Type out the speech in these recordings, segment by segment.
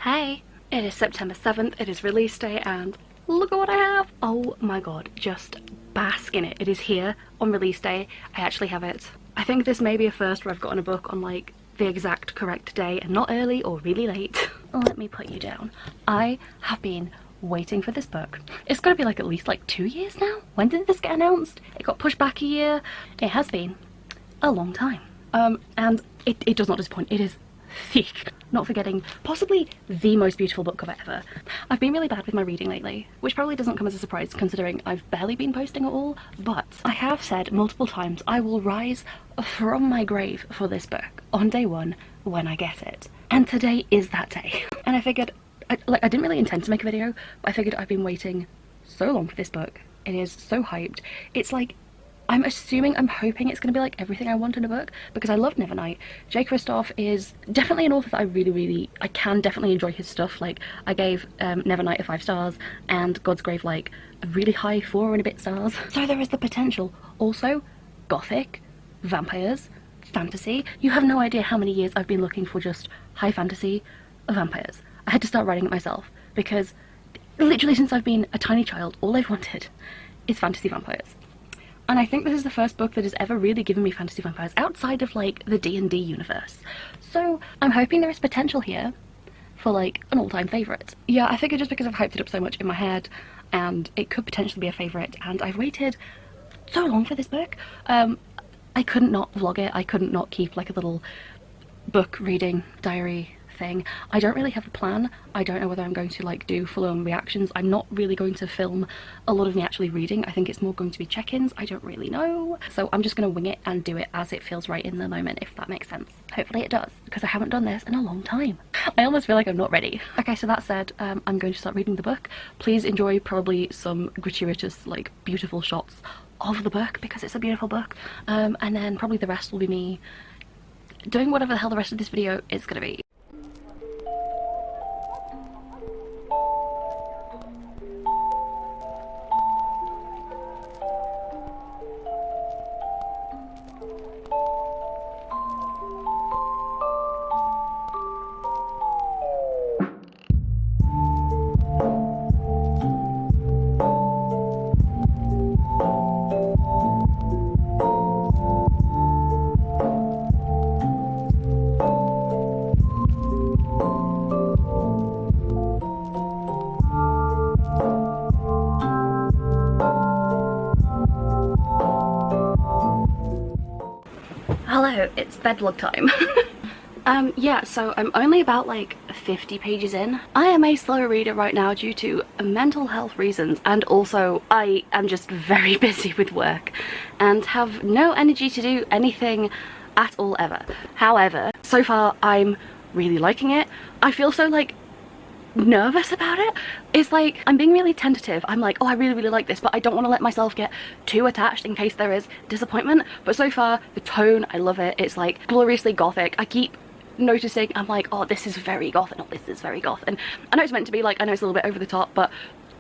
Hey, it is September 7th, it is release day, and look at what I have! Oh my god, just bask in it. It is here on release day. I actually have it. I think this may be a first where I've gotten a book on like the exact correct day and not early or really late. Let me put you down. I have been waiting for this book. It's gotta be like at least like 2 years now. When did this get announced? It got pushed back a year. It has been a long time. And it does not disappoint. It is thick. Not forgetting possibly the most beautiful book cover ever. I've been really bad with my reading lately, which probably doesn't come as a surprise considering I've barely been posting at all, but I have said multiple times I will rise from my grave for this book on day one when I get it. And today is that day. And I figured, I didn't really intend to make a video, but I figured I've been waiting so long for this book. It is so hyped. It's like, I'm hoping it's going to be like everything I want in a book, because I love Nevernight. J. Kristoff is definitely an author that I can definitely enjoy his stuff. Like, I gave Nevernight a 5 stars and God's Grave like a really high 4 and a bit stars. So there is the potential. Also, gothic, vampires, fantasy. You have no idea how many years I've been looking for just high fantasy vampires. I had to start writing it myself, because literally since I've been a tiny child, all I've wanted is fantasy vampires. And I think this is the first book that has ever really given me fantasy vampires outside of like the D&D universe. So I'm hoping there is potential here for like an all-time favourite. Yeah, I figure just because I've hyped it up so much in my head and it could potentially be a favourite, and I've waited so long for this book. I couldn't not vlog it. I couldn't not keep like a little book reading diary thing. I don't really have a plan. I don't know whether I'm going to like do full-on reactions. I'm not really going to film a lot of me actually reading. I think it's more going to be check-ins. I don't really know. So I'm just going to wing it and do it as it feels right in the moment, if that makes sense. Hopefully it does, because I haven't done this in a long time. I almost feel like I'm not ready. Okay, so that said, I'm going to start reading the book. Please enjoy probably some gratuitous, like, beautiful shots of the book, because it's a beautiful book. And then probably the rest will be me doing whatever the hell the rest of this video is going to be. Hello, it's bedvlog time. Yeah, so I'm only about like 50 pages in. I am a slow reader right now due to mental health reasons, and also I am just very busy with work and have no energy to do anything at all ever. However, so far I'm really liking it. I feel so like nervous about it. It's like I'm being really tentative. I'm like, oh, I really like this, but I don't want to let myself get too attached in case there is disappointment. But so far the tone, I love it. It's like gloriously gothic. I keep noticing, I'm like, oh, this is very goth, and oh, this is very goth, and I know it's meant to be like, I know it's a little bit over the top, but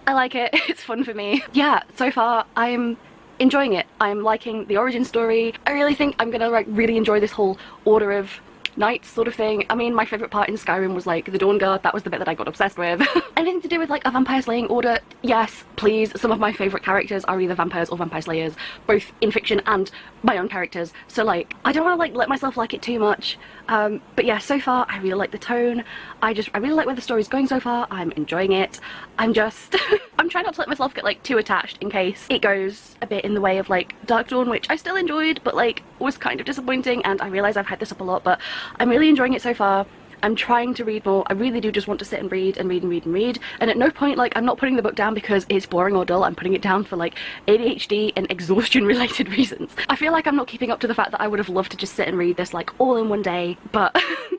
I like it. It's fun for me. Yeah, so far I'm enjoying it. I'm liking the origin story. I really think I'm gonna like really enjoy this whole Order of Knights sort of thing. I mean, my favourite part in Skyrim was like the Dawn Guard. That was the bit that I got obsessed with. Anything to do with like a vampire slaying order, yes, please. Some of my favourite characters are either vampires or vampire slayers, both in fiction and my own characters. So like, I don't want to like let myself like it too much. But yeah, so far I really like the tone. I really like where the story's going so far. I'm enjoying it. I'm just I'm trying not to let myself get like too attached in case it goes a bit in the way of like Dark Dawn, which I still enjoyed but like was kind of disappointing, and I realise I've had this up a lot, but I'm really enjoying it so far. I'm trying to read more. I really do just want to sit and read and read and read and read, and at no point like I'm not putting the book down because it's boring or dull. I'm putting it down for like ADHD and exhaustion related reasons. I feel like I'm not keeping up to the fact that I would have loved to just sit and read this like all in one day, but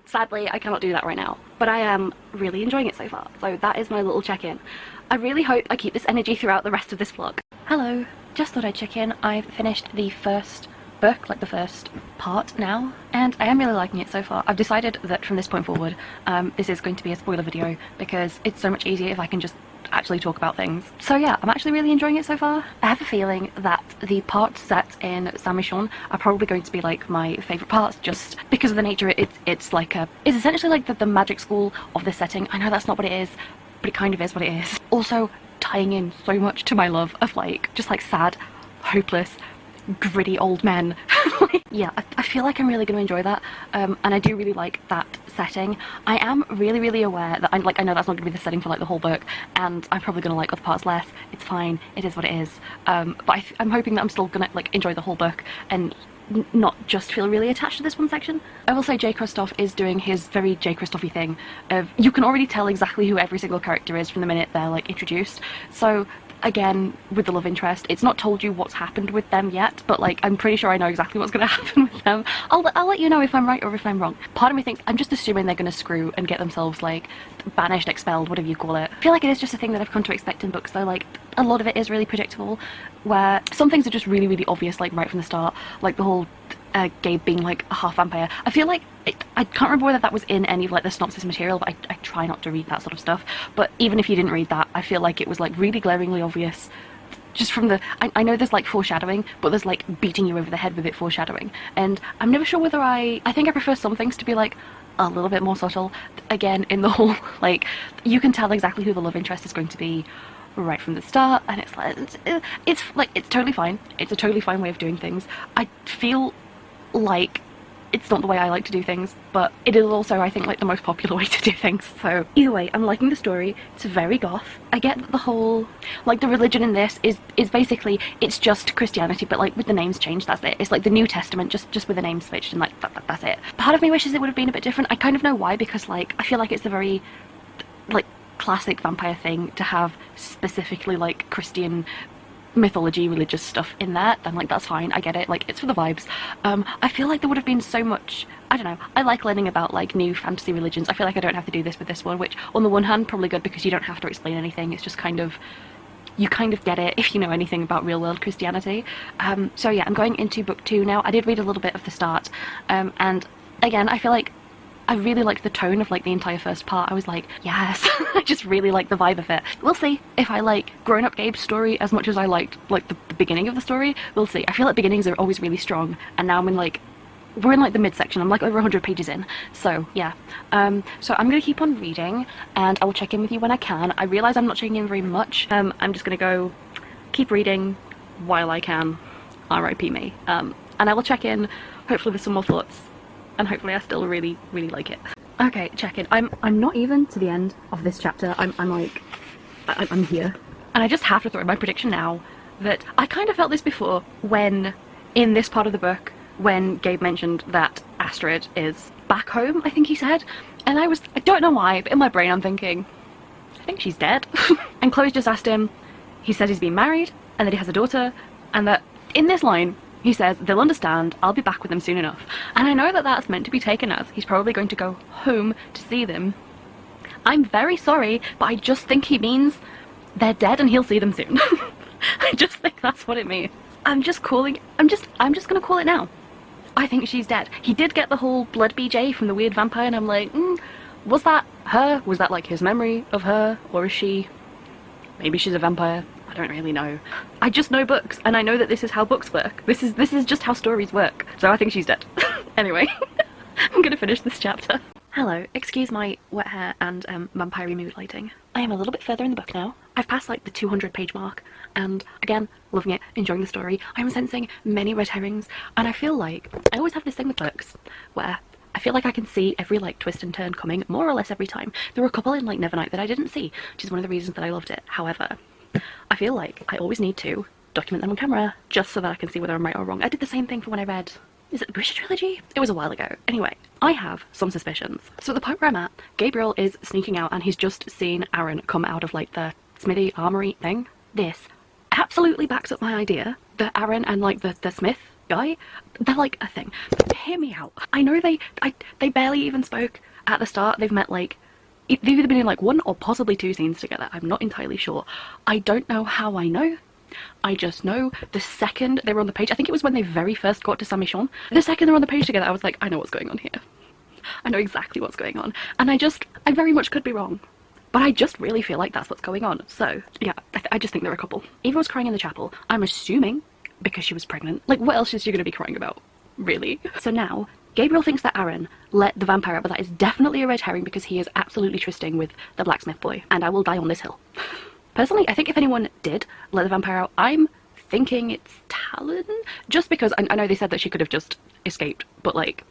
sadly I cannot do that right now. But I am really enjoying it so far, so that is my little check-in. I really hope I keep this energy throughout the rest of this vlog. Hello, just thought I'd check in. I've finished the first book, like the first part now, and I am really liking it so far. I've decided that from this point forward, this is going to be a spoiler video because it's so much easier if I can just actually talk about things. So yeah, I'm actually really enjoying it so far. I have a feeling that the parts set in Saint Michon are probably going to be like my favourite parts, just because of the nature. It's essentially like the magic school of this setting. I know that's not what it is, but it kind of is what it is. Also tying in so much to my love of like just like sad, hopeless, gritty old men. Yeah, I feel like I'm really going to enjoy that, and I do really like that setting. I am really aware that I know that's not going to be the setting for like the whole book, and I'm probably going to like other parts less. It's fine, it is what it is, but I'm hoping that I'm still going to like enjoy the whole book and not just feel really attached to this one section. I will say J. Kristoff is doing his very J. Kristoff-y thing of, you can already tell exactly who every single character is from the minute they're like introduced. So again, with the love interest, it's not told you what's happened with them yet, but like I'm pretty sure I know exactly what's going to happen with them. I'll let you know if I'm right or if I'm wrong. Part of me thinks, I'm just assuming they're going to screw and get themselves like banished, expelled, whatever you call it. I feel like it is just a thing that I've come to expect in books though. Like a lot of it is really predictable, where some things are just really obvious, like right from the start, like the whole Gabe being like a half vampire. I feel like I can't remember whether that was in any of like the synopsis material, but I try not to read that sort of stuff. But even if you didn't read that, I feel like it was like really glaringly obvious just from the I know there's like foreshadowing, but there's like beating you over the head with it foreshadowing, and I'm never sure whether I think I prefer some things to be like a little bit more subtle. Again, in the whole like you can tell exactly who the love interest is going to be right from the start, and it's totally fine. It's a totally fine way of doing things. I feel like it's not the way I like to do things, but it is also, I think, like the most popular way to do things. So either way, I'm liking the story. It's very goth. I get that the whole like the religion in this is basically, it's just Christianity, but like with the names changed. That's it. It's like the New Testament just with the names switched, and like that's it. Part of me wishes it would have been a bit different. I kind of know why, because like I feel like it's a very like classic vampire thing to have specifically like Christian mythology, religious stuff in there. Then like that's fine, I get it, like it's for the vibes. I feel like there would have been so much, I don't know, I like learning about like new fantasy religions. I feel like I don't have to do this with this one, which on the one hand probably good because you don't have to explain anything. It's just kind of, you kind of get it if you know anything about real world Christianity. So yeah, I'm going into book 2 now. I did read a little bit of the start, and again I feel like I really liked the tone of like the entire first part. I was like, yes. I just really like the vibe of it. We'll see if I like grown up Gabe's story as much as I liked like the beginning of the story. We'll see. I feel like beginnings are always really strong, and now I'm in like, we're in like the midsection. I'm like over 100 pages in. So yeah. So I'm gonna keep on reading, and I will check in with you when I can. I realize I'm not checking in very much. I'm just gonna go keep reading while I can. R.I.P. me. And I will check in hopefully with some more thoughts, and hopefully I still really like it. Okay, check in. I'm not even to the end of this chapter. I'm here. And I just have to throw in my prediction now that I kind of felt this before when, in this part of the book, when Gabe mentioned that Astrid is back home, I think he said. And I don't know why, but in my brain I'm thinking, I think she's dead. And Chloe's just asked him, he says he's been married, and that he has a daughter, and that in this line, he says, they'll understand, I'll be back with them soon enough. And I know that that's meant to be taken as he's probably going to go home to see them. I'm very sorry, but I just think he means they're dead and he'll see them soon. I just think that's what it means. I'm just gonna call it now. I think she's dead. He did get the whole blood BJ from the weird vampire, and I'm like, was that her? Was that like his memory of her? Or is she, maybe she's a vampire? I don't really know. I just know books, and I know that this is how books work. This is just how stories work. So I think she's dead. Anyway, I'm gonna finish this chapter. Hello, excuse my wet hair and vampire mood lighting. I am a little bit further in the book now. I've passed like the 200 page mark, and again, loving it, enjoying the story. I'm sensing many red herrings, and I feel like I always have this thing with books where I feel like I can see every like twist and turn coming more or less every time. There were a couple in like Nevernight that I didn't see, which is one of the reasons that I loved it. However, I feel like I always need to document them on camera just so that I can see whether I'm right or wrong. I did the same thing for when I read, is it the Grisha trilogy? It was a while ago. Anyway, I have some suspicions. So at the point where I'm at, Gabriel is sneaking out and he's just seen Aaron come out of like the smithy armory thing. This absolutely backs up my idea that Aaron and like the smith guy, they're like a thing. Hear me out. I know they barely even spoke at the start. They've met like, they've either been in like 1 or possibly 2 scenes together. I'm not entirely sure. I don't know how I know I just know the second they were on the page, I think it was when they very first got to Saint Michon, the second they were on the page together, I was like, I know what's going on here. I know exactly what's going on. And I very much could be wrong. But I just really feel like that's what's going on. So, yeah, I just think they're a couple. Eva was crying in the chapel, I'm assuming because she was pregnant. Like, what else is she going to be crying about? Really? So now, Gabriel thinks that Aaron let the vampire out, but that is definitely a red herring because he is absolutely trysting with the blacksmith boy. And I will die on this hill. Personally, I think if anyone did let the vampire out, I'm thinking it's Talon. Just because I know they said that she could have just escaped, but like,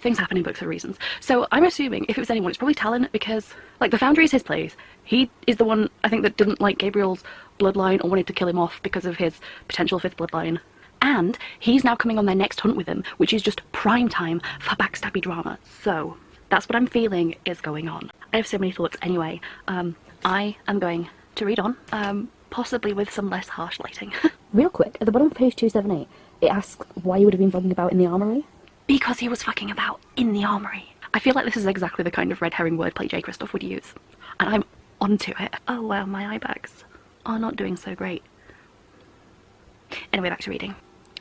things happen in books for reasons. So I'm assuming if it was anyone, it's probably Talon, because like the Foundry is his place. He is the one, I think, that didn't like Gabriel's bloodline or wanted to kill him off because of his potential fifth bloodline. And he's now coming on their next hunt with him, which is just prime time for backstabby drama. So that's what I'm feeling is going on. I have so many thoughts anyway. I am going to read on, possibly with some less harsh lighting. Real quick, at the bottom of page 278, it asks why you would have been fucking about in the armory. Because he was fucking about in the armory. I feel like this is exactly the kind of red herring wordplay J. Christoph would use. And I'm onto it. Oh wow, my eye bags are not doing so great. Anyway, back to reading.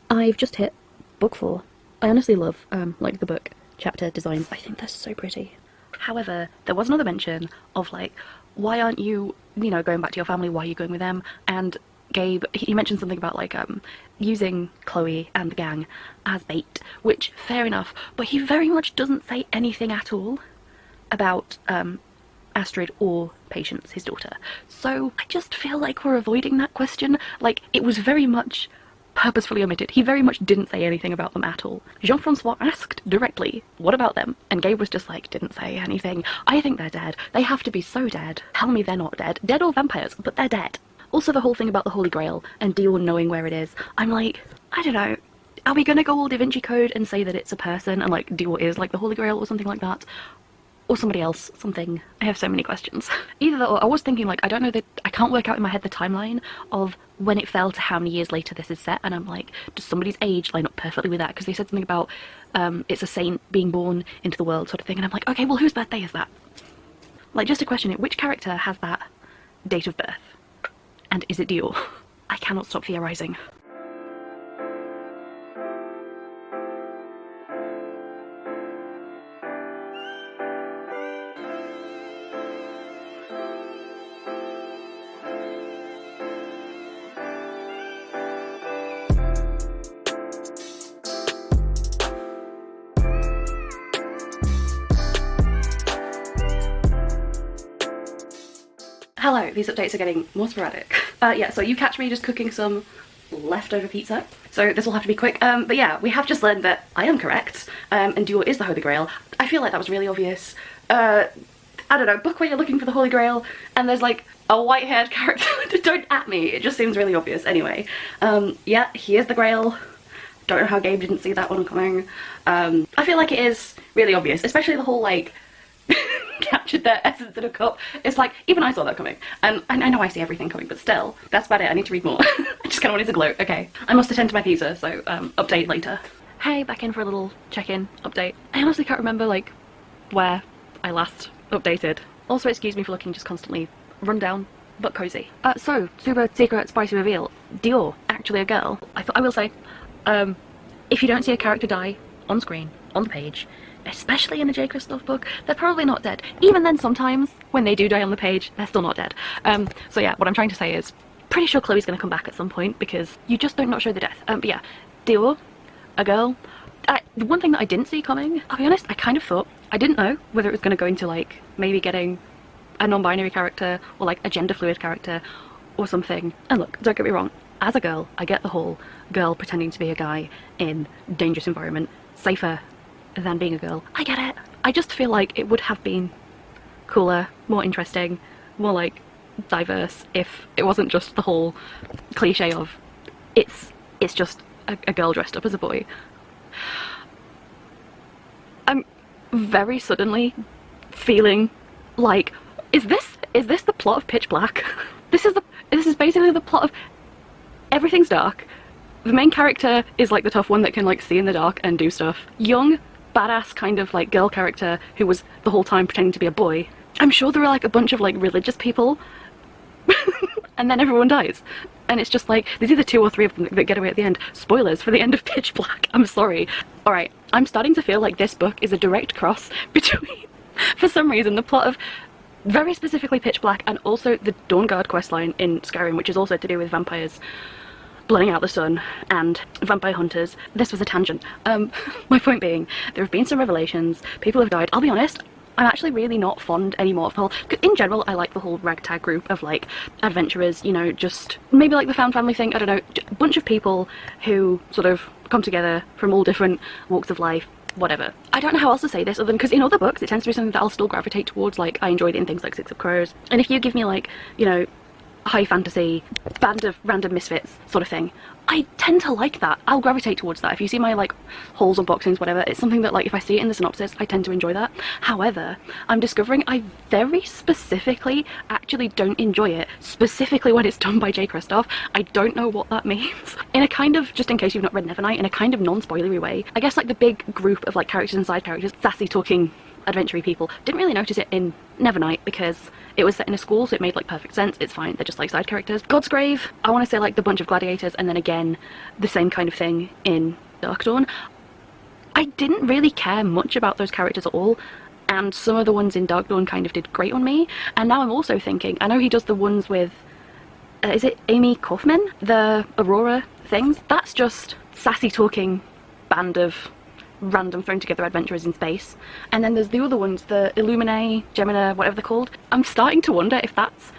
I've just hit book 4. I honestly love, like, the book chapter designs. I think they're so pretty. However, there was another mention of, like, why aren't you, going back to your family? Why are you going with them? And Gabe, he mentioned something about, like, using Chloe and the gang as bait, which, fair enough, but he very much doesn't say anything at all about, Astrid or Patience, his daughter. So I just feel like we're avoiding that question. Like, it was very much purposefully omitted. He very much didn't say anything about them at all. Jean-Francois asked directly, what about them? And Gabe was just like, didn't say anything. I think they're dead. They have to be so dead. Tell me they're not dead. Dead or vampires, but they're dead. Also the whole thing about the Holy Grail and Dior knowing where it is. I'm like, I don't know. Are we gonna go all Da Vinci Code and say that it's a person and like Dior is like the Holy Grail or something like that? Or somebody else, something. I have so many questions. Either that or I was thinking, like, I don't know, that I can't work out in my head the timeline of when it fell to how many years later this is set, and I'm like, does somebody's age line up perfectly with that? Because they said something about it's a saint being born into the world sort of thing, and I'm like, okay, well, whose birthday is that? Like, just to question it, which character has that date of birth? And is it Dior? I cannot stop theorizing. Hello, these updates are getting more sporadic. Yeah, so you catch me just cooking some leftover pizza. So this will have to be quick. But yeah, we have just learned that I am correct, and Dior is the Holy Grail. I feel like that was really obvious. I don't know, book where you're looking for the Holy Grail, and there's like a white-haired character. Don't at me, it just seems really obvious. Anyway, yeah, he is the Grail. Don't know how Gabe didn't see that one coming. I feel like it is really obvious, especially the whole like captured their essence in a cup. It's like, even I saw that coming. And I know I see everything coming, but still, that's about it. I need to read more. I just kind of wanted to gloat. Okay, I must attend to my pizza, so update later. Hey, back in for a little check-in update. I honestly can't remember like where I last updated. Also, excuse me for looking just constantly run down, but cozy. So, super secret spicy reveal. Dior, actually a girl. I will say, if you don't see a character die on screen, on the page, especially in a J. Christoph book, they're probably not dead. Even then, sometimes, when they do die on the page, they're still not dead. So yeah, what I'm trying to say is, pretty sure Chloe's gonna come back at some point, because you just don't not show the death. But yeah, Dior, a girl. The one thing that I didn't see coming, I'll be honest, I kind of thought, I didn't know whether it was gonna go into, like, maybe getting a non-binary character, or like a gender-fluid character, or something. And look, don't get me wrong, as a girl, I get the whole girl pretending to be a guy in dangerous environment, safer than being a girl. I get it. I just feel like it would have been cooler, more interesting, more like diverse if it wasn't just the whole cliche of it's just a girl dressed up as a boy. I'm very suddenly feeling like, is this the plot of Pitch Black? This is basically the plot of everything's dark. The main character is like the tough one that can like see in the dark and do stuff. Young, badass kind of like girl character who was the whole time pretending to be a boy. I'm sure there were like a bunch of like religious people and then everyone dies. and it's just like, there's either 2 or 3 of them that get away at the end. Spoilers for the end of Pitch Black, I'm sorry. Alright, I'm starting to feel like this book is a direct cross between, for some reason, the plot of very specifically Pitch Black and also the Dawnguard questline in Skyrim, which is also to do with vampires blowing out the sun and vampire hunters. This was a tangent. My point being, there have been some revelations, people have died. I'll be honest, I'm actually really not fond anymore of the whole, in general I like the whole ragtag group of like adventurers, you know, just maybe like the found family thing, I don't know, a bunch of people who sort of come together from all different walks of life, whatever. I don't know how else to say this other than because in other books it tends to be something that I'll still gravitate towards. Like I enjoyed it in things like Six of Crows, and if you give me like, you know, high fantasy, band of random misfits sort of thing, I tend to like that. I'll gravitate towards that. If you see my like hauls, unboxings, whatever, it's something that like if I see it in the synopsis, I tend to enjoy that. However, I'm discovering I very specifically actually don't enjoy it, specifically when it's done by J. Kristoff. I don't know what that means. In a kind of, just in case you've not read Nevernight, in a kind of non-spoilery way, I guess like the big group of like characters and side characters, sassy talking adventure-y people, didn't really notice it in Nevernight because it was set in a school, so it made like perfect sense. It's fine, they're just like side characters. Godsgrave, I want to say like the bunch of gladiators, and then again the same kind of thing in Dark Dawn. I didn't really care much about those characters at all, and some of the ones in Dark Dawn kind of did great on me. And now I'm also thinking, I know he does the ones with is it Amy Kaufman, the Aurora things? That's just sassy talking band of random thrown together adventurers in space. And then there's the other ones, the Illumine, Gemina, whatever they're called. I'm starting to wonder if that's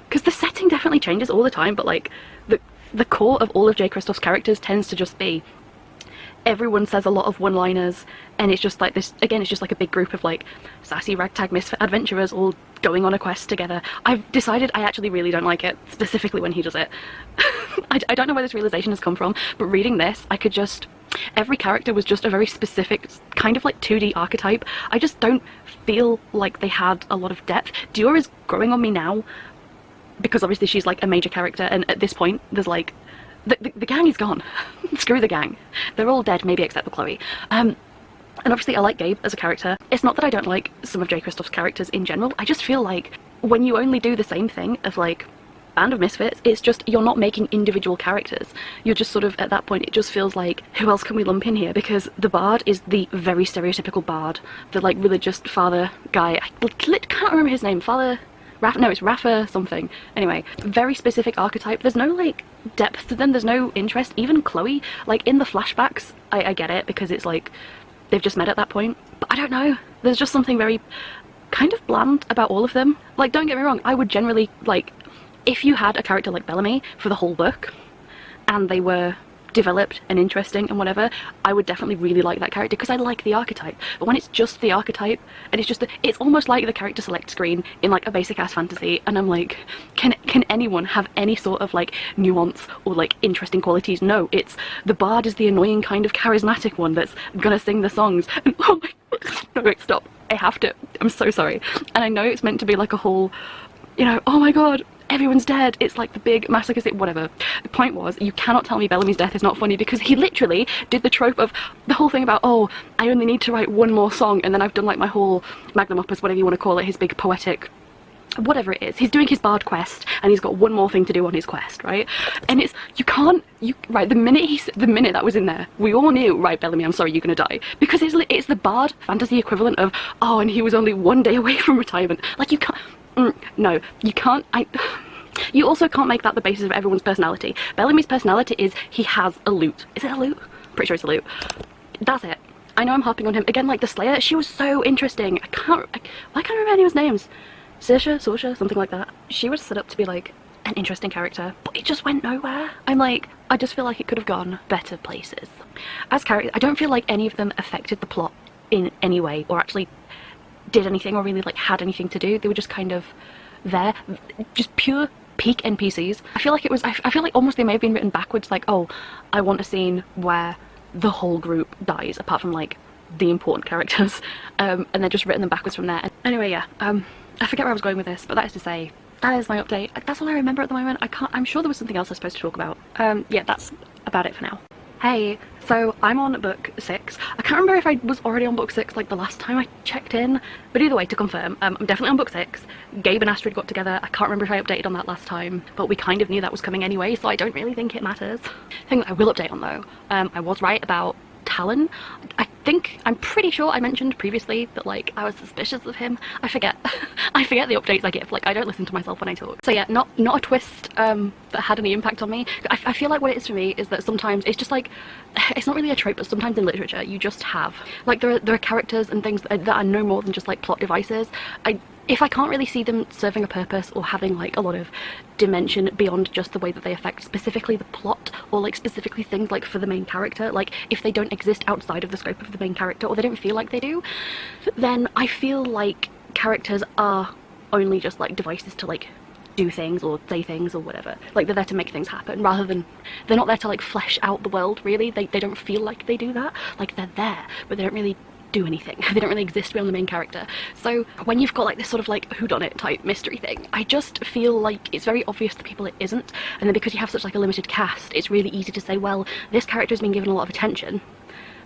because the setting definitely changes all the time, but like the core of all of J. Kristoff's characters tends to just be everyone says a lot of one-liners, and it's just like this, again, it's just like a big group of like sassy ragtag misfit adventurers all going on a quest together. I've decided I actually really don't like it, specifically when he does it. I don't know where this realization has come from, but reading this, I could just, every character was just a very specific kind of like 2D archetype. I just don't feel like they had a lot of depth. Dior is growing on me now because obviously she's like a major character, and at this point there's like the gang is gone. Screw the gang, they're all dead, maybe except for Chloe. And obviously I like Gabe as a character. It's not that I don't like some of J. Kristoff's characters in general, I just feel like when you only do the same thing of like band of misfits, it's just you're not making individual characters. You're just sort of, at that point, it just feels like, who else can we lump in here? Because the bard is the very stereotypical bard, the like religious father guy. I can't remember his name. Father no, it's Rafa something. Anyway, very specific archetype. There's no like depth to them, there's no interest. Even Chloe, like in the flashbacks, I get it because it's like they've just met at that point, but I don't know, there's just something very kind of bland about all of them. Like, don't get me wrong, I would generally like, if you had a character like Bellamy for the whole book and they were developed and interesting and whatever, I would definitely really like that character because I like the archetype. But when it's just the archetype and it's just it's almost like the character select screen in like a basic ass fantasy, and I'm like, can anyone have any sort of like nuance or like interesting qualities? No, it's the bard is the annoying kind of charismatic one that's gonna sing the songs, and oh my no, wait, stop, I have to, I'm so sorry. And I know it's meant to be like a whole, you know, oh my god, everyone's dead, it's like the big massacre, whatever. The point was, you cannot tell me Bellamy's death is not funny, because he literally did the trope of the whole thing about, oh, I only need to write one more song and then I've done like my whole magnum opus, whatever you want to call it, his big poetic whatever it is. He's doing his bard quest and he's got one more thing to do on his quest, right? And it's, right, the minute that was in there, we all knew, right, Bellamy, I'm sorry, you're gonna die, because it's the bard fantasy equivalent of, oh, and he was only one day away from retirement. Like, you can't, no, you can't, you also can't make that the basis of everyone's personality. Bellamy's personality is he has a lute. Is it a lute? Pretty sure it's a lute. That's it. I know I'm harping on him. Again, like the Slayer, she was so interesting. I can't remember anyone's names. Sorsha, something like that. She was set up to be like an interesting character, but it just went nowhere. I'm like, I just feel like it could have gone better places. As characters, I don't feel like any of them affected the plot in any way, or actually did anything, or really like had anything to do. They were just kind of there, just pure peak NPCs. I feel like it was, I feel like almost they may have been written backwards, like, oh, I want a scene where the whole group dies, apart from like the important characters, and they're just written them backwards from there. Anyway, yeah, I forget where I was going with this, but that is to say, that is my update. That's all I remember at the moment. I'm sure there was something else I was supposed to talk about. Yeah, that's about it for now. Hey, so I'm on book 6. I can't remember if I was already on book 6 like the last time I checked in, but either way, to confirm, I'm definitely on book 6. Gabe and Astrid got together. I can't remember if I updated on that last time, but we kind of knew that was coming anyway, so I don't really think it matters. The thing that I will update on though, I was right about Talon. I'm pretty sure I mentioned previously that like I was suspicious of him. I forget. I forget the updates I give. Like I don't listen to myself when I talk. So yeah, not a twist that had any impact on me. I feel like what it is for me is that sometimes it's just like, it's not really a trope, but sometimes in literature you just have like there are characters and things that are no more than just like plot devices. If I can't really see them serving a purpose or having like a lot of dimension beyond just the way that they affect specifically the plot, or like specifically things like for the main character, like if they don't exist outside of the scope of the main character or they don't feel like they do, then I feel like characters are only just like devices to like do things or say things or whatever. Like they're there to make things happen rather than, they're not there to like flesh out the world really. They don't feel like they do that. Like they're there, but they don't really do anything. They don't really exist beyond the main character. So when you've got like this sort of like whodunit type mystery thing, I just feel like it's very obvious to people it isn't, and then because you have such like a limited cast, it's really easy to say, well, this character's been given a lot of attention,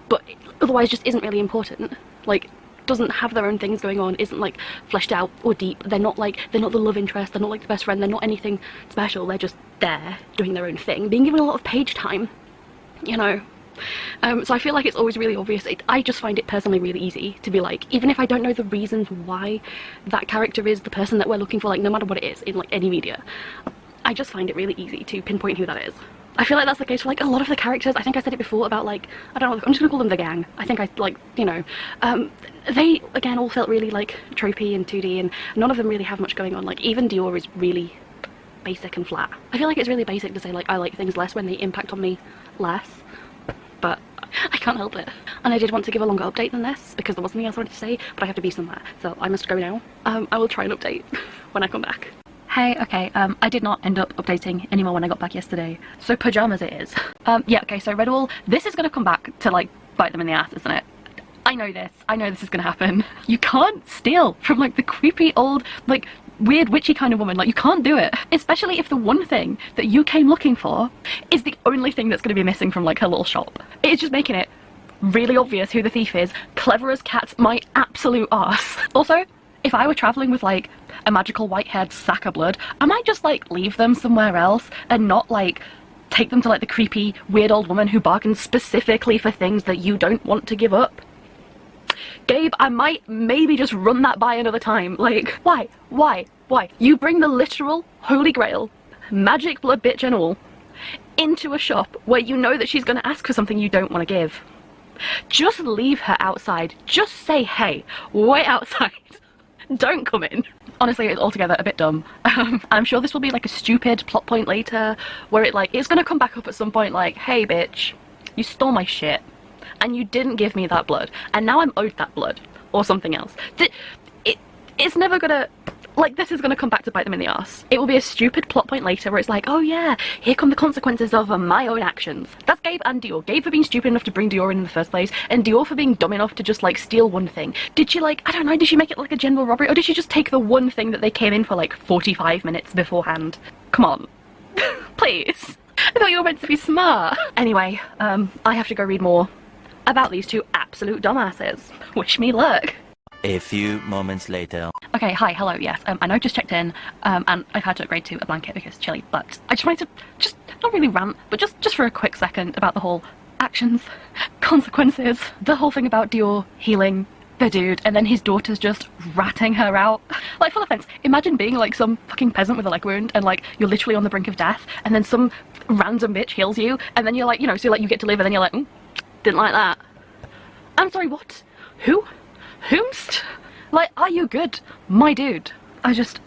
but otherwise just isn't really important. Like doesn't have their own things going on, isn't like fleshed out or deep. They're not the love interest, they're not like the best friend, they're not anything special. They're just there doing their own thing, being given a lot of page time, you know. So I feel like it's always really obvious. I just find it personally really easy to be like, even if I don't know the reasons why that character is the person that we're looking for, like no matter what it is in like any media, I just find it really easy to pinpoint who that is. I feel like that's the case for like a lot of the characters. I think I said it before about like, I don't know, I'm just gonna call them the gang. I think I like, you know, they again all felt really like tropey and 2D, and none of them really have much going on. Like even Dior is really basic and flat. I feel like it's really basic to say like I like things less when they impact on me less, but I can't help it. And I did want to give a longer update than this because there wasn't anything else I wanted to say, but I have to be somewhere, so I must go now. I will try and update when I come back. Hey, okay, I did not end up updating anymore when I got back yesterday, so pajamas it is. Yeah, okay, so Redwall, this is gonna come back to like bite them in the ass, isn't it? I know this is gonna happen. You can't steal from like the creepy old like weird witchy kind of woman. Like you can't do it, especially if the one thing that you came looking for is the only thing that's going to be missing from like her little shop. It's just making it really obvious who the thief is. Clever as cats, my absolute arse. Also, if I were traveling with like a magical white-haired sack of blood, I might just like leave them somewhere else and not like take them to like the creepy weird old woman who bargains specifically for things that you don't want to give up. Gabe, I might maybe just run that by another time. Like, why? You bring the literal holy grail, magic blood bitch and all, into a shop where you know that she's gonna ask for something you don't want to give. Just leave her outside. Just say, hey, wait outside. Don't come in. Honestly, it's altogether a bit dumb. I'm sure this will be like a stupid plot point later where it's gonna come back up at some point like, hey bitch, you stole my shit. And you didn't give me that blood, and now I'm owed that blood, or something else. It's never gonna, like, this is gonna come back to bite them in the arse. It will be a stupid plot point later where it's like, oh yeah, here come the consequences of my own actions. That's Gabe and Dior. Gabe for being stupid enough to bring Dior in the first place, and Dior for being dumb enough to just, like, steal one thing. Did she, like, I don't know, did she make it like a general robbery, or did she just take the one thing that they came in for, like, 45 minutes beforehand? Come on. Please. I thought you were meant to be smart. Anyway, I have to go read more about these two absolute dumbasses. Wish me luck. A few moments later. Okay, hi, hello, yes. I know I just checked in, and I've had to upgrade to a blanket because it's chilly, but I just wanted to, not really rant, but just for a quick second about the whole actions, consequences, the whole thing about Dior healing the dude, and then his daughter's just ratting her out. Like, full offense, imagine being like some fucking peasant with a leg wound, and like, you're literally on the brink of death, and then some random bitch heals you, and then you're like, you know, so like you get to live, and then you're like, didn't like that. I'm sorry, what? Who? Whomst? Like, are you good? My dude. I think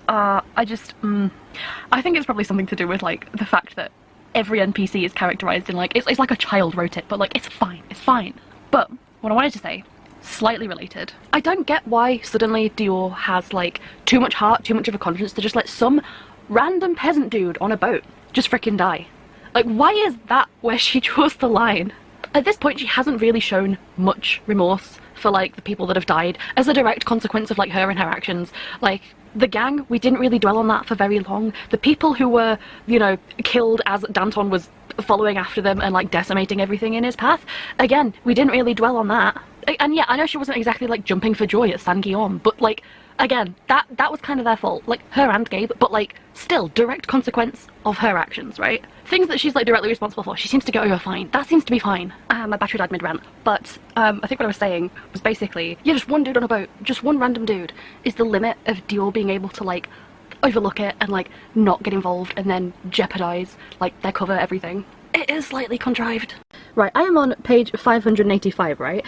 it's probably something to do with, like, the fact that every NPC is characterized in, like, it's like a child wrote it, but, like, it's fine. But, what I wanted to say, slightly related, I don't get why suddenly Dior has, like, too much heart, too much of a conscience to just let some random peasant dude on a boat just frickin' die. Like, why is that where she draws the line? At this point, she hasn't really shown much remorse for, like, the people that have died as a direct consequence of, like, her and her actions. Like, the gang, we didn't really dwell on that for very long. The people who were, you know, killed as Danton was following after them and like decimating everything in his path. Again, we didn't really dwell on that. And yeah, I know she wasn't exactly like jumping for joy at San Guillaume, but like, again, that was kind of their fault, like her and Gabe, but like still direct consequence of her actions, right? Things that she's like directly responsible for, she seems to get over fine. That seems to be fine. My battery died mid-rant, but I think what I was saying was basically, yeah, just one dude on a boat, just one random dude is the limit of Dior being able to like overlook it and like not get involved and then jeopardize like their cover, everything. It is slightly contrived. Right, I am on page 585, right?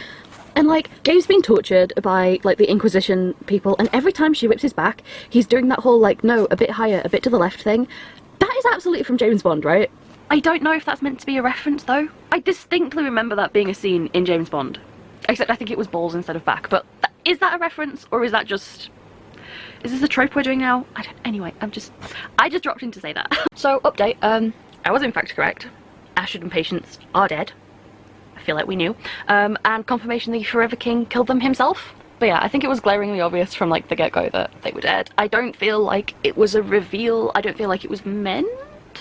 And like, Gabe's been tortured by like the Inquisition people, and every time she whips his back, he's doing that whole like, no, a bit higher, a bit to the left thing. That is absolutely from James Bond, right? I don't know if that's meant to be a reference though. I distinctly remember that being a scene in James Bond. Except I think it was balls instead of back, but is that a reference, or is that just... is this a trope we're doing now? Anyway, I just dropped in to say that. So, update, I was in fact correct. Ashford and Patience are dead. I feel like we knew. And confirmation the Forever King killed them himself. But yeah, I think it was glaringly obvious from like the get-go that they were dead. I don't feel like it was a reveal. I don't feel like it was meant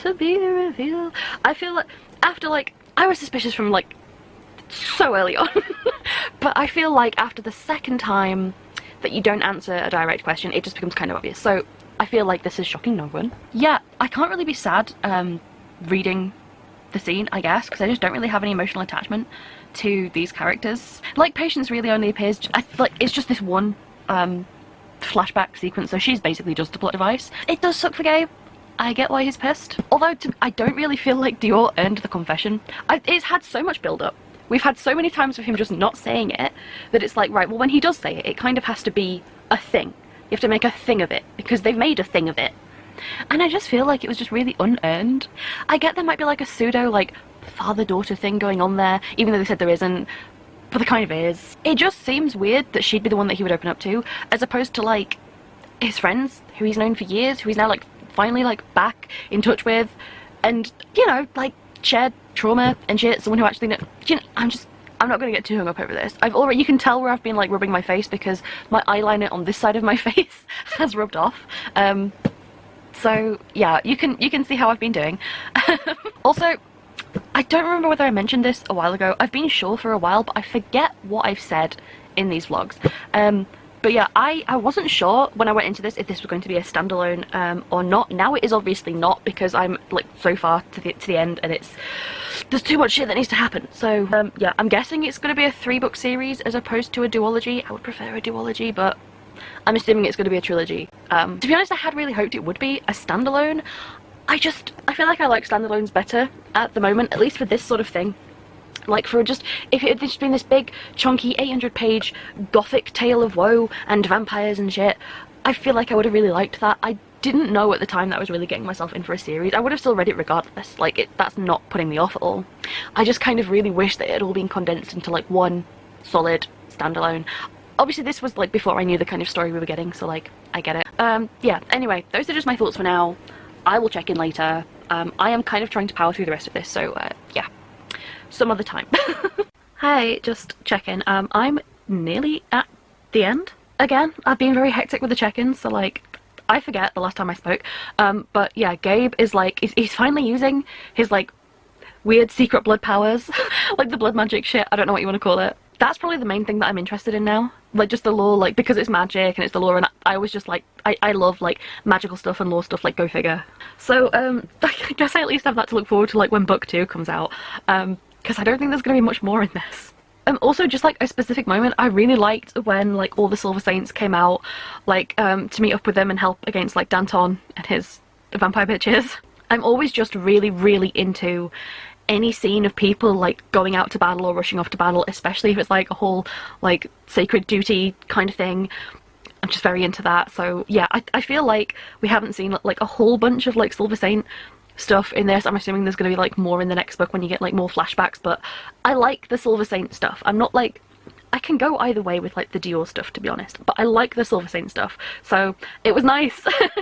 to be a reveal. I feel like after like, I was suspicious from like so early on. But I feel like after the second time that you don't answer a direct question, it just becomes kind of obvious. So I feel like this is shocking no one. Yeah, I can't really be sad reading the scene, I guess, because I just don't really have any emotional attachment to these characters. Like, Patience really only appears, like, it's just this one flashback sequence, so she's basically just a plot device. It does suck for Gabe. I get why he's pissed. Although, I don't really feel like Dior earned the confession. It's had so much build-up. We've had so many times of him just not saying it, that it's like, right, well, when he does say it, it kind of has to be a thing. You have to make a thing of it, because they've made a thing of it. And I just feel like it was just really unearned. I get there might be like a pseudo, like, father-daughter thing going on there, even though they said there isn't, but there kind of is. It just seems weird that she'd be the one that he would open up to, as opposed to, like, his friends, who he's known for years, who he's now, like, finally, like, back in touch with, and, you know, like, shared trauma and shit, someone who actually knows, you know, I'm not gonna get too hung up over this. You can tell where I've been, like, rubbing my face, because my eyeliner on this side of my face has rubbed off. So yeah, you can see how I've been doing. Also, I don't remember whether I mentioned this a while ago. I've been sure for a while, but I forget what I've said in these vlogs. But yeah, I wasn't sure when I went into this if this was going to be a standalone or not. Now it is obviously not, because I'm like so far to the end, and there's too much shit that needs to happen. So yeah, I'm guessing it's going to be a 3-book series as opposed to a duology. I would prefer a duology, but I'm assuming it's going to be a trilogy. To be honest, I had really hoped it would be a standalone. I feel like I like standalones better at the moment, at least for this sort of thing. Like, for just, if it had just been this big, chunky, 800-page gothic tale of woe and vampires and shit, I feel like I would have really liked that. I didn't know at the time that I was really getting myself in for a series. I would have still read it regardless. Like, that's not putting me off at all. I just kind of really wish that it had all been condensed into, like, one solid standalone. Obviously, this was, like, before I knew the kind of story we were getting, so, like, I get it. Yeah, anyway, those are just my thoughts for now. I will check in later. I am kind of trying to power through the rest of this, so, yeah. Some other time. Hey, just checking. I'm nearly at the end. Again, I've been very hectic with the check-ins, so, like, I forget the last time I spoke. But, yeah, Gabe is, like, he's finally using his, like, weird secret blood powers. Like, the blood magic shit, I don't know what you want to call it. That's probably the main thing that I'm interested in now. Like, just the lore, like, because it's magic and it's the lore, and I always just, like, I love, like, magical stuff and lore stuff, like, go figure. So, I guess I at least have that to look forward to, like, when book 2 comes out. Because I don't think there's going to be much more in this. Also, just, like, a specific moment, I really liked when, like, all the Silver Saints came out, like, to meet up with them and help against, like, Danton and his vampire bitches. I'm always just really, really into any scene of people, like, going out to battle or rushing off to battle, especially if it's, like, a whole, like, sacred duty kind of thing. I'm just very into that. So, yeah, I feel like we haven't seen, like, a whole bunch of, like, Silver Saint stuff in this. I'm assuming there's going to be, like, more in the next book when you get, like, more flashbacks, but I like the Silver Saint stuff. I'm not, like, I can go either way with, like, the Dior stuff, to be honest, but I like the Silver Saint stuff, so it was nice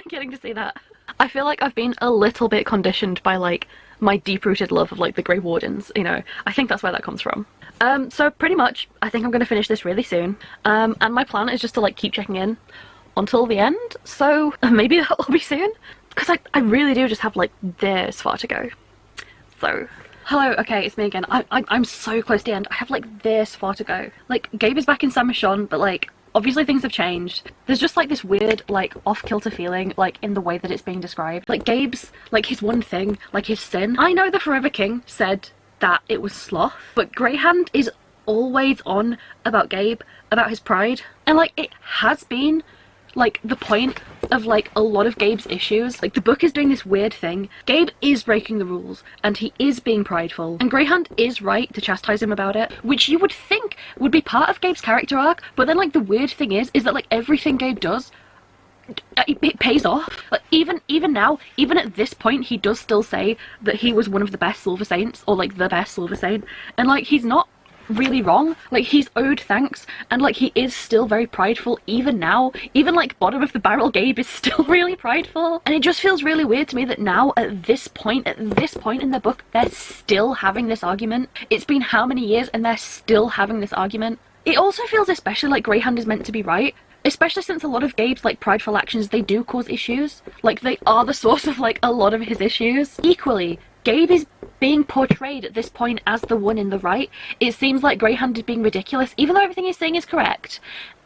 getting to see that. I feel like I've been a little bit conditioned by, like, my deep-rooted love of, like, the Grey Wardens, you know. I think that's where that comes from. So pretty much, I think I'm going to finish this really soon, and my plan is just to, like, keep checking in until the end, so maybe that'll be soon, because I really do just have, like, this far to go. So, hello, okay, it's me again. I'm so close to the end. I have like this far to go. Like, Gabe is back in San Michon, but like, obviously things have changed. There's just like this weird, like, off-kilter feeling, like, in the way that it's being described. Like, Gabe's, like, his one thing, like, his sin. I know the Forever King said that it was sloth, but Greyhand is always on about Gabe, about his pride. And like, it has been like the point of like a lot of Gabe's issues. Like, the book is doing this weird thing. Gabe is breaking the rules and he is being prideful, and Greyhand is right to chastise him about it, which you would think would be part of Gabe's character arc. But then like, the weird thing is that like everything Gabe does, it pays off. Like, even now, even at this point, he does still say that he was one of the best Silver Saints, or like the best Silver Saint, and like, he's not really wrong. Like, he's owed thanks, and like, he is still very prideful even now. Even like bottom of the barrel Gabe is still really prideful, and it just feels really weird to me that now at this point in the book, they're still having this argument. It's been how many years and they're still having this argument. It also feels especially like Greyhand is meant to be right, especially since a lot of Gabe's like prideful actions, they do cause issues. Like, they are the source of like a lot of his issues. Equally, Gabe is being portrayed at this point as the one in the right. It seems like Greyhand is being ridiculous, even though everything he's saying is correct,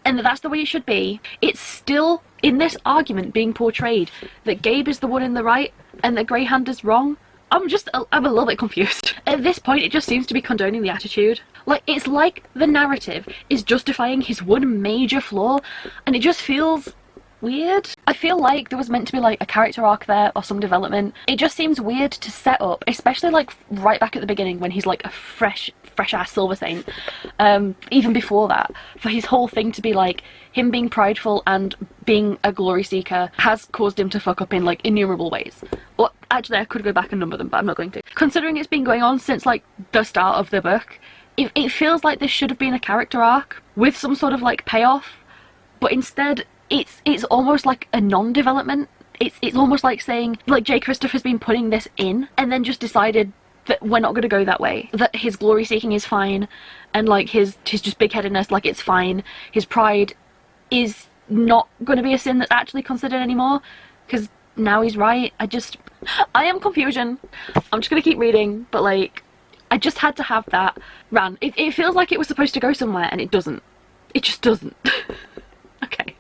and that's the way it should be. It's still, in this argument, being portrayed that Gabe is the one in the right and that Greyhand is wrong. I'm a little bit confused. At this point, it just seems to be condoning the attitude. Like, it's like the narrative is justifying his one major flaw, and it just feels weird. I feel like there was meant to be like a character arc there or some development. It just seems weird to set up, especially like right back at the beginning when he's like a fresh ass Silver Saint. Even before that, for his whole thing to be like him being prideful and being a glory seeker has caused him to fuck up in like innumerable ways. Well, actually, I could go back and number them, but I'm not going to. Considering it's been going on since like the start of the book, it feels like this should have been a character arc with some sort of like payoff, but instead it's almost like a non-development. It's almost like saying like J. Christopher's been putting this in and then just decided that we're not going to go that way, that his glory seeking is fine, and like his just big-headedness, like, it's fine. His pride is not going to be a sin that's actually considered anymore, because now he's right. I am confusion. I'm just going to keep reading, but like, I just had to have that rant. It feels like it was supposed to go somewhere, and it doesn't. It just doesn't. Okay.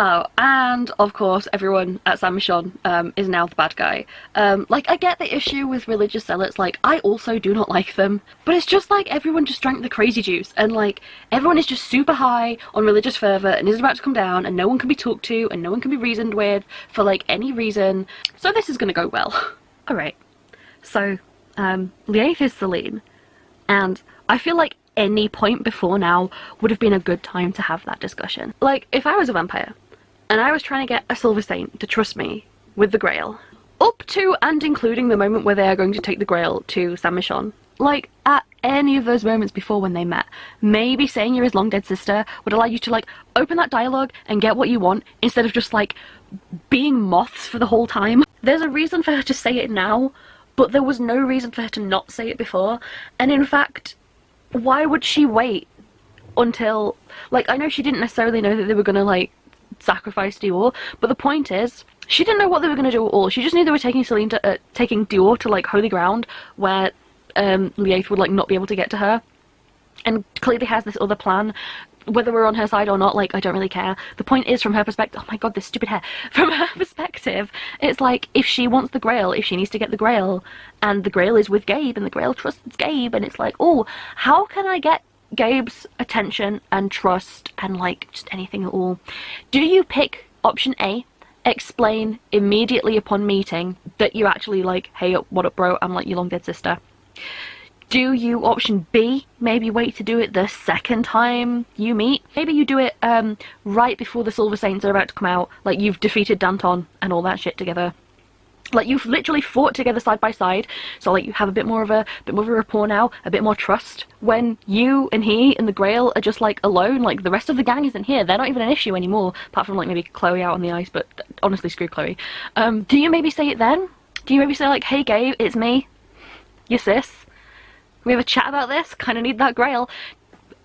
Oh, and of course everyone at San Michon is now the bad guy. Like, I get the issue with religious zealots, like, I also do not like them, but it's just like everyone just drank the crazy juice, and like, everyone is just super high on religious fervour and isn't about to come down, and no one can be talked to, and no one can be reasoned with for like any reason, so this is gonna go well. Alright, so, Liath is Celine, and I feel like any point before now would have been a good time to have that discussion. Like, if I was a vampire, and I was trying to get a Silver Saint to trust me with the Grail, up to and including the moment where they are going to take the Grail to San Michon, like, at any of those moments before when they met, maybe saying you're his long dead sister would allow you to like open that dialogue and get what you want, instead of just like being moths for the whole time. There's a reason for her to say it now, but there was no reason for her to not say it before. And in fact, why would she wait until, like, I know she didn't necessarily know that they were gonna like sacrifice Dior, but the point is, she didn't know what they were gonna do at all. She just knew they were taking taking Dior to like holy ground where Liath would like not be able to get to her, and clearly has this other plan. Whether we're on her side or not, like, I don't really care. The point is, from her perspective, oh my god, this stupid hair. From her perspective, it's like, if she wants the Grail, if she needs to get the Grail, and the Grail is with Gabe, and the Grail trusts Gabe, and it's like, oh, how can I get Gabe's attention and trust and like just anything at all? Do you pick option A, explain immediately upon meeting that you actually like, hey, what up bro, I'm like your long dead sister? Do you option B, maybe wait to do it the second time you meet? Maybe you do it right before the Silver Saints are about to come out, like you've defeated Danton and all that shit together. Like, you've literally fought together side by side, so like you have a bit more of a rapport now, a bit more trust. When you and he and the Grail are just like alone, like the rest of the gang isn't here, they're not even an issue anymore, apart from like maybe Chloe out on the ice, but honestly screw Chloe. Do you maybe say it then? Do you maybe say like, hey Gabe, it's me, your sis? We have a chat about this, kinda need that Grail?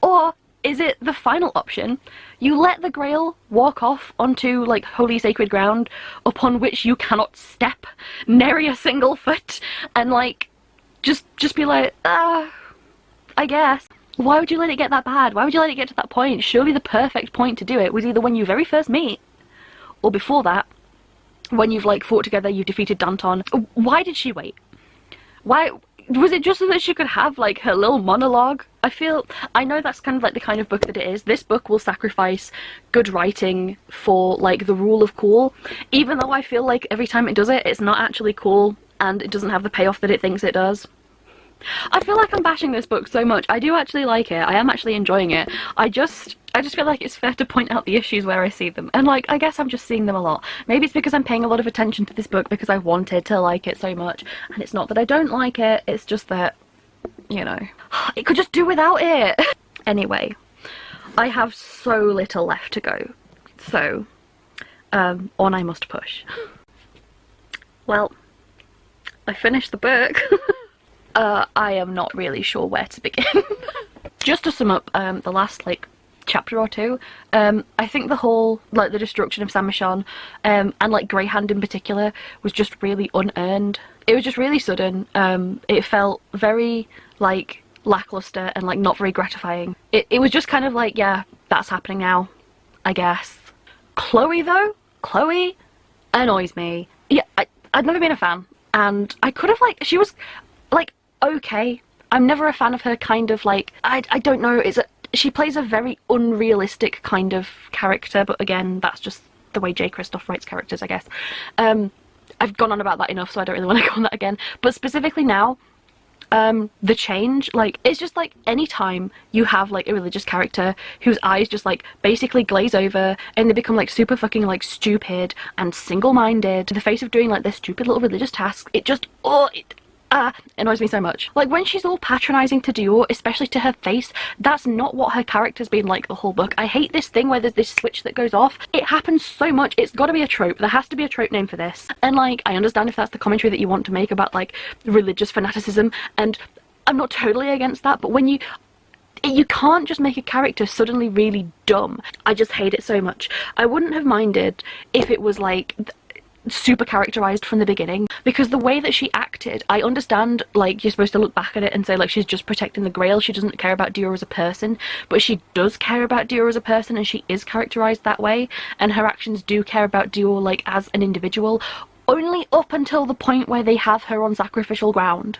Or is it the final option? You let the Grail walk off onto like holy sacred ground upon which you cannot step nary a single foot, and like just be like, I guess. Why would you let it get that bad? Why would you let it get to that point? Surely the perfect point to do it was either when you very first meet, or before that, when you've like fought together, you've defeated Danton. Why did she wait? Why was it just so that she could have like her little monologue? I know that's kind of like the kind of book that it is. This book will sacrifice good writing for like the rule of cool, even though I feel like every time it does it, it's not actually cool and it doesn't have the payoff that it thinks it does. I feel like I'm bashing this book so much. I do actually like it. I am actually enjoying it. I just feel like it's fair to point out the issues where I see them. And like, I guess I'm just seeing them a lot. Maybe it's because I'm paying a lot of attention to this book because I wanted to like it so much. And it's not that I don't like it, it's just that, you know, it could just do without it. Anyway, I have so little left to go. So, on I must push. Well, I finished the book. I am not really sure where to begin. Just to sum up the last like chapter or two, I think the whole like the destruction of Saint Michon and like Greyhound in particular was just really unearned. It was just really sudden. It felt very like lackluster and like not very gratifying. It was just kind of like, yeah, that's happening now, I guess. Chloe though, Chloe annoys me. Yeah, I'd never been a fan, and I could have like, she was like okay. I'm never a fan of her kind of like, I don't know, she plays a very unrealistic kind of character, but again, that's just the way J. Kristoff writes characters, I guess. I've gone on about that enough, so I don't really want to go on that again. But specifically now, the change, like, it's just like any time you have like a religious character whose eyes just like basically glaze over and they become like super fucking like stupid and single-minded in the face of doing like their stupid little religious tasks, it just, annoys me so much. Like when she's all patronising to Dior, especially to her face, that's not what her character's been like the whole book. I hate this thing where there's this switch that goes off. It happens so much. It's got to be a trope. There has to be a trope name for this. And like, I understand if that's the commentary that you want to make about like religious fanaticism, and I'm not totally against that, but when you can't just make a character suddenly really dumb. I just hate it so much. I wouldn't have minded if it was like super characterized from the beginning, because the way that she acted, I understand like you're supposed to look back at it and say like she's just protecting the Grail, she doesn't care about Dior as a person, but she does care about Dior as a person, and she is characterized that way, and her actions do care about Dior like as an individual, only up until the point where they have her on sacrificial ground.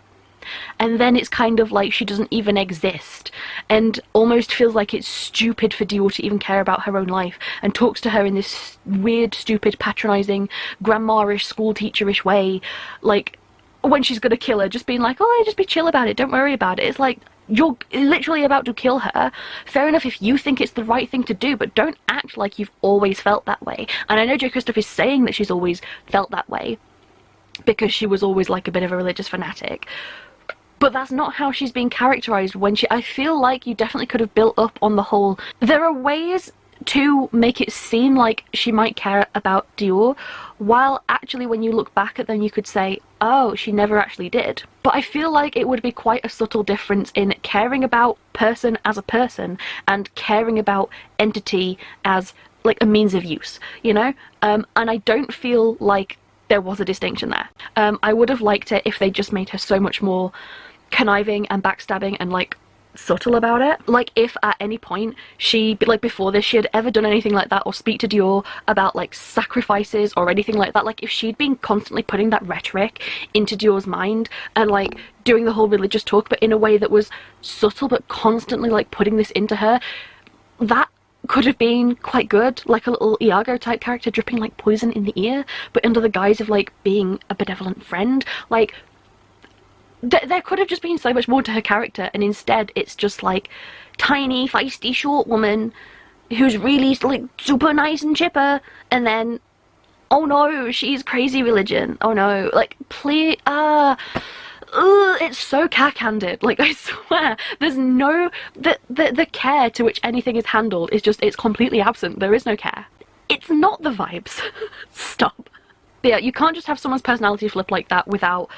And then it's kind of like she doesn't even exist, and almost feels like it's stupid for Dior to even care about her own life, and talks to her in this weird, stupid, patronising, grandma-ish, school-teacher-ish way, like when she's gonna kill her, just being like, oh, just be chill about it, don't worry about it. It's like, you're literally about to kill her. Fair enough if you think it's the right thing to do, but don't act like you've always felt that way. And I know J. Kristoff is saying that she's always felt that way, because she was always like a bit of a religious fanatic. But that's not how she's being characterized when I feel like you definitely could have built up on the whole. There are ways to make it seem like she might care about Dior, while actually when you look back at them you could say, oh, she never actually did. But I feel like it would be quite a subtle difference in caring about person as a person and caring about entity as like a means of use, you know? And I don't feel like there was a distinction there. I would have liked it if they just made her so much more conniving and backstabbing and like subtle about it. Like if at any point she, like before this, she had ever done anything like that, or speak to Dior about like sacrifices or anything like that, like if she'd been constantly putting that rhetoric into Dior's mind and like doing the whole religious talk, but in a way that was subtle but constantly like putting this into her, that could have been quite good, like a little Iago type character dripping like poison in the ear, but under the guise of like being a benevolent friend. Like there could have just been so much more to her character, and instead it's just like tiny, feisty, short woman who's really like super nice and chipper, and then oh no, she's crazy religion. Oh no, like please, it's so cack-handed. Like I swear, there's no the care to which anything is handled is just, it's completely absent. There is no care. It's not the vibes. Stop. But yeah, you can't just have someone's personality flip like that without...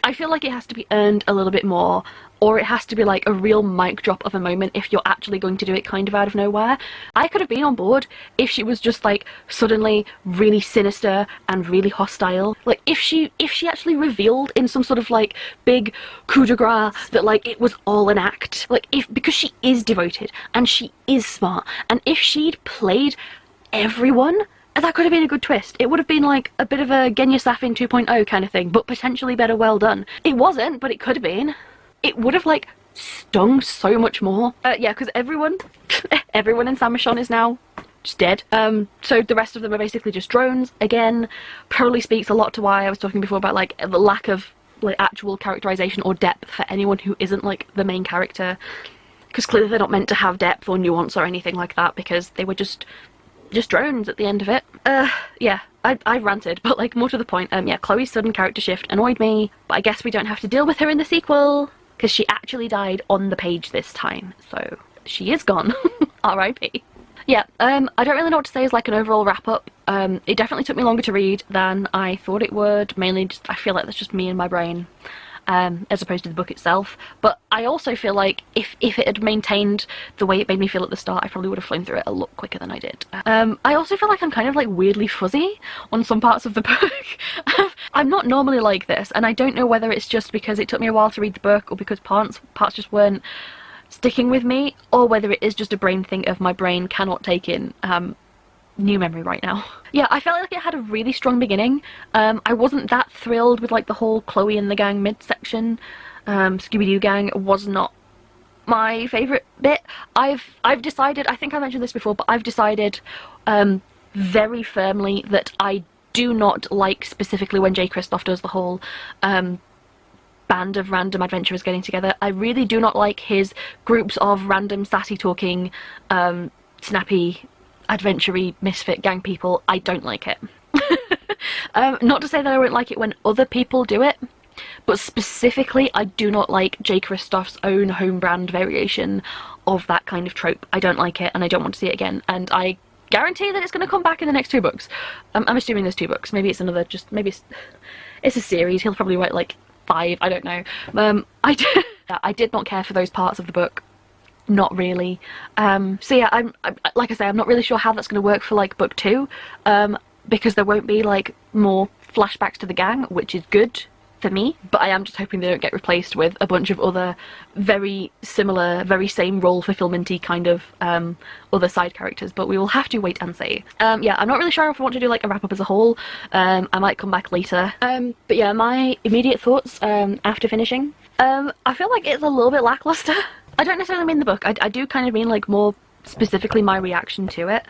I feel like it has to be earned a little bit more, or it has to be like a real mic drop of a moment if you're actually going to do it kind of out of nowhere. I could have been on board if she was just like suddenly really sinister and really hostile. Like if she actually revealed in some sort of like big coup de grace that like it was all an act. Like because she is devoted and she is smart, and if she'd played everyone, that could have been a good twist. It would have been like a bit of a Genya Safin 2.0 kind of thing, but potentially better well done. It wasn't, but it could have been. It would have like stung so much more. Yeah, because everyone in San Michon is now just dead. So the rest of them are basically just drones. Again, probably speaks a lot to why I was talking before about like the lack of like actual characterization or depth for anyone who isn't like the main character. Because clearly they're not meant to have depth or nuance or anything like that, because they were just drones at the end of it. Yeah, I've ranted, but like more to the point, yeah, Chloe's sudden character shift annoyed me, but I guess we don't have to deal with her in the sequel, because she actually died on the page this time, so she is gone. R.I.P. Yeah, I don't really know what to say as like an overall wrap-up. It definitely took me longer to read than I thought it would, mainly just, I feel like that's just me and my brain. As opposed to the book itself, but I also feel like if it had maintained the way it made me feel at the start, I probably would have flown through it a lot quicker than I did. I also feel like I'm kind of like weirdly fuzzy on some parts of the book. I'm not normally like this, and I don't know whether it's just because it took me a while to read the book, or because parts just weren't sticking with me, or whether it is just a brain thing of my brain cannot take in new memory right now. Yeah, I felt like it had a really strong beginning. I wasn't that thrilled with like the whole Chloe and the gang midsection. Scooby-Doo gang was not my favourite bit. I've decided, I think I mentioned this before, but I've decided very firmly that I do not like specifically when J. Kristoff does the whole band of random adventurers getting together. I really do not like his groups of random sassy talking, snappy, adventure-y, misfit gang people. I don't like it. Not to say that I won't like it when other people do it, but specifically I do not like J. Kristoff's own home brand variation of that kind of trope. I don't like it, and I don't want to see it again, and I guarantee that it's going to come back in the next 2 books. I'm assuming there's 2 books. Maybe it's another, just maybe it's a series. He'll probably write like 5, I don't know. I did not care for those parts of the book. Not really. So yeah, I'm like I say, I'm not really sure how that's going to work for like book 2, because there won't be like more flashbacks to the gang, which is good for me, but I am just hoping they don't get replaced with a bunch of other very similar, very same role fulfillment-y kind of other side characters, but we will have to wait and see. Yeah, I'm not really sure if I want to do like a wrap-up as a whole. I might come back later. But yeah, my immediate thoughts after finishing. I feel like it's a little bit lackluster. I don't necessarily mean the book, I do kind of mean like more specifically my reaction to it.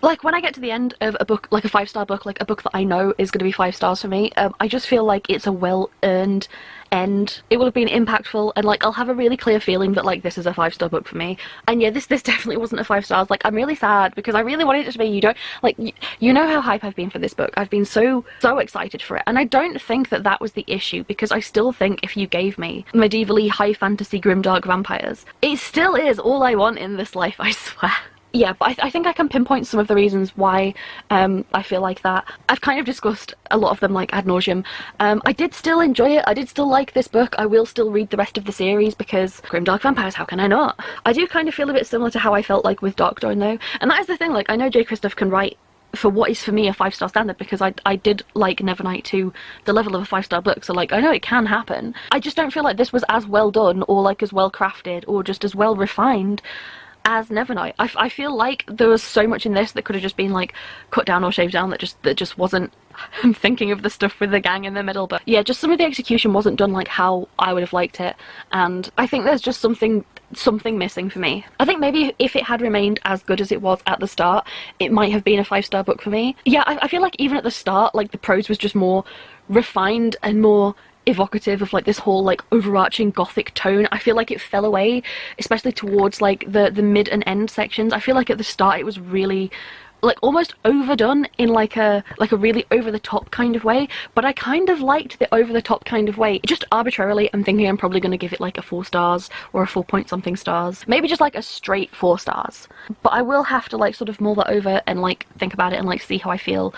Like when I get to the end of a book, like a 5-star book, like a book that I know is going to be 5 stars for me, I just feel like it's a well-earned end. It will have been impactful, and like I'll have a really clear feeling that like this is a 5-star book for me. And yeah, this definitely wasn't a 5 stars. Like I'm really sad because I really wanted it to be. You don't like you know how hype I've been for this book. I've been so excited for it, and I don't think that that was the issue, because I still think if you gave me medievally high fantasy grimdark vampires, it still is all I want in this life, I swear. Yeah, but I think I can pinpoint some of the reasons why I feel like that. I've kind of discussed a lot of them like ad nauseum. I did still enjoy it. I did still like this book. I will still read the rest of the series because grimdark vampires, how can I not? I do kind of feel a bit similar to how I felt like with Darkdawn though. And that is the thing, like I know J. Kristoff can write for what is for me a 5-star standard, because I did like Nevernight to the level of a 5-star book, so like I know it can happen. I just don't feel like this was as well done or like as well crafted or just as well refined as Nevernight. I feel like there was so much in this that could have just been like cut down or shaved down that just wasn't. I'm thinking of the stuff with the gang in the middle, but yeah, just some of the execution wasn't done like how I would have liked it, and I think there's just something missing for me. I think maybe if it had remained as good as it was at the start, it might have been a 5-star book for me. Yeah, I feel like even at the start, like the prose was just more refined and more evocative of like this whole like overarching gothic tone. I feel like it fell away, especially towards like the mid and end sections. I feel like at the start it was really like almost overdone in like a really over the top kind of way, but I kind of liked the over the top kind of way. Just arbitrarily I'm thinking I'm probably going to give it like a 4 stars or a 4 point something stars, maybe just like a straight 4 stars, but I will have to like sort of mull that over and like think about it and like see how I feel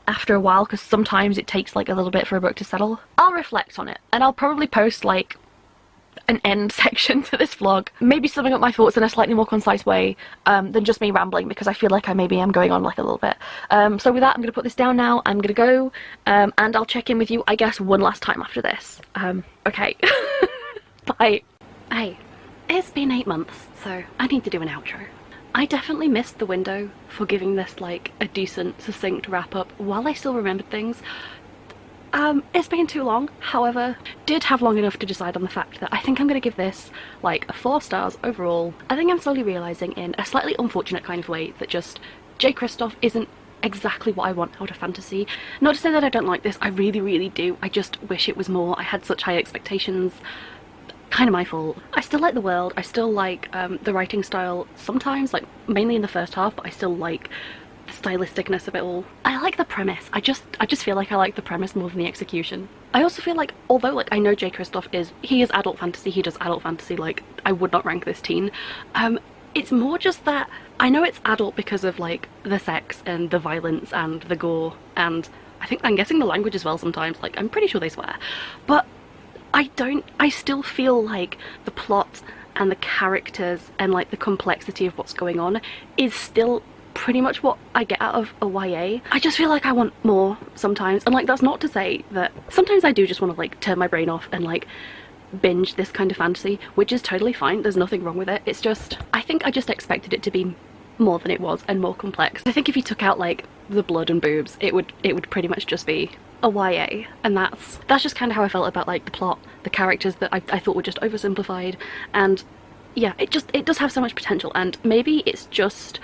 after a while, because sometimes it takes like a little bit for a book to settle. I'll reflect on it, and I'll probably post like an end section to this vlog, maybe summing up my thoughts in a slightly more concise way than just me rambling, because I feel like I maybe am going on like a little bit. So with that, I'm going to put this down now. I'm going to go and I'll check in with you, I guess, one last time after this. Okay. Bye. Hey, it's been 8 months, so I need to do an outro. I definitely missed the window for giving this like a decent, succinct wrap up while I still remembered things. It's been too long, however, did have long enough to decide on the fact that I think I'm going to give this like 4 stars overall. I think I'm slowly realising in a slightly unfortunate kind of way that just J. Kristoff isn't exactly what I want out of fantasy. Not to say that I don't like this, I really, really do. I just wish it was more. I had such high expectations. Kind of my fault. I still like the world, I still like the writing style sometimes, like mainly in the first half, but I still like the stylisticness of it all. I like the premise. I just feel like I like the premise more than the execution. I also feel like, although like I know J. Kristoff he is adult fantasy, he does adult fantasy, like I would not rank this teen. It's more just that I know it's adult because of like the sex and the violence and the gore, and I'm guessing the language as well sometimes, like I'm pretty sure they swear, but I still feel like the plot and the characters and like the complexity of what's going on is still pretty much what I get out of a YA. I just feel like I want more sometimes, and like that's not to say that sometimes I do just want to like turn my brain off and like binge this kind of fantasy, which is totally fine, there's nothing wrong with it. It's just, I think I just expected it to be more than it was and more complex. I think if you took out like the blood and boobs, it would pretty much just be a YA, and that's just kind of how I felt about like the plot, the characters that I thought were just oversimplified, and yeah, it does have so much potential, and maybe it's just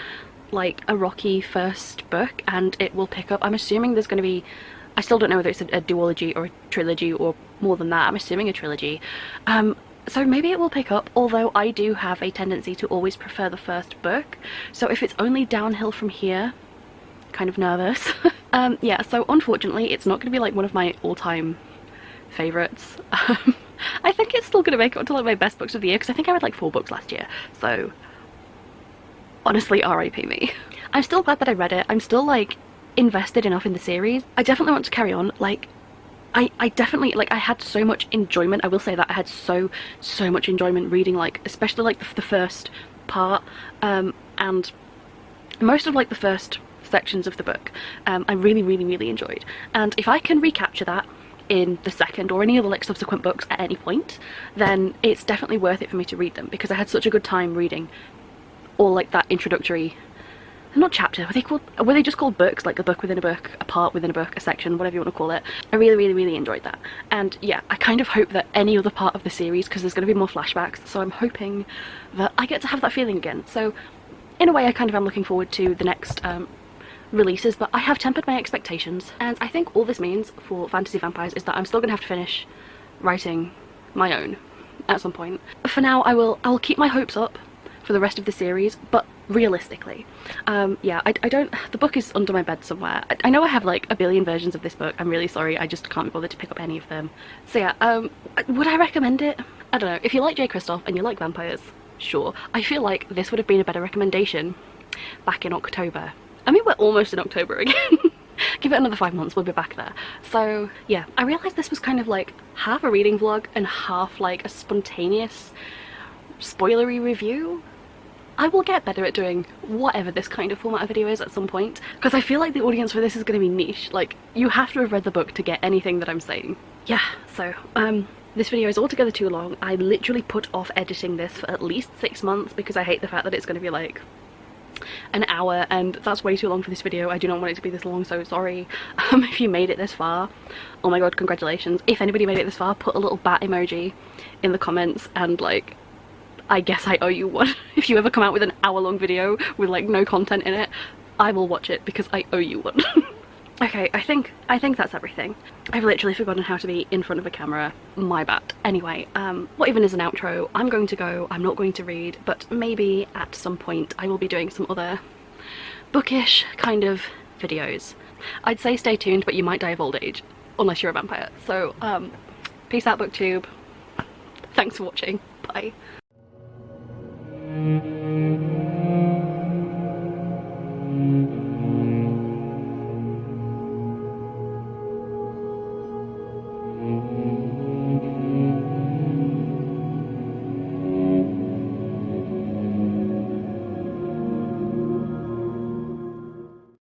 like a rocky first book and it will pick up. I'm assuming there's going to be, I still don't know whether it's a duology or a trilogy or more than that. I'm assuming a trilogy. So maybe it will pick up, although I do have a tendency to always prefer the first book, so if it's only downhill from here, kind of nervous. Yeah, so unfortunately it's not going to be like one of my all-time favourites. I think it's still going to make it onto like my best books of the year, because I think I read like 4 books last year, so honestly RIP me. I'm still glad that I read it. I'm still like invested enough in the series. I definitely want to carry on. Like I definitely, like I had so much enjoyment, I will say that I had so much enjoyment reading, like especially like the first part and most of like the first sections of the book. I really enjoyed, and if I can recapture that in the second or any other like subsequent books at any point, then it's definitely worth it for me to read them, because I had such a good time reading all like that introductory, not chapter, were they just called books, like a book within a book, a part within a book, a section, whatever you want to call it. I really enjoyed that, and yeah, I kind of hope that any other part of the series, because there's going to be more flashbacks, so I'm hoping that I get to have that feeling again. So in a way I kind of am looking forward to the next releases, but I have tempered my expectations, and I think all this means for Fantasy Vampires is that I'm still gonna have to finish writing my own at some point. For now I'll keep my hopes up for the rest of the series, but realistically, yeah, I don't, the book is under my bed somewhere. I know I have like a billion versions of this book, I'm really sorry, I just can't be bothered to pick up any of them. So yeah, would I recommend it? I don't know, if you like J. Kristoff and you like vampires, sure. I feel like this would have been a better recommendation back in October. I mean, we're almost in October again. Give it another 5 months, we'll be back there. So yeah, I realised this was kind of like half a reading vlog and half like a spontaneous spoilery review. I will get better at doing whatever this kind of format of video is at some point, because I feel like the audience for this is going to be niche. Like, you have to have read the book to get anything that I'm saying. Yeah, so this video is altogether too long. I literally put off editing this for at least 6 months because I hate the fact that it's going to be like an hour, and that's way too long for this video. I do not want it to be this long, so sorry. If you made it this far, oh my god, congratulations. If anybody made it this far, put a little bat emoji in the comments, and like, I guess I owe you one. If you ever come out with an hour-long video with like no content in it, I will watch it because I owe you one. Okay, I think that's everything. I've literally forgotten how to be in front of a camera. My bad. Anyway, what even is an outro? I'm going to go. I'm not going to read, but maybe at some point I will be doing some other bookish kind of videos. I'd say stay tuned, but you might die of old age, unless you're a vampire. So, peace out, booktube. Thanks for watching. Bye.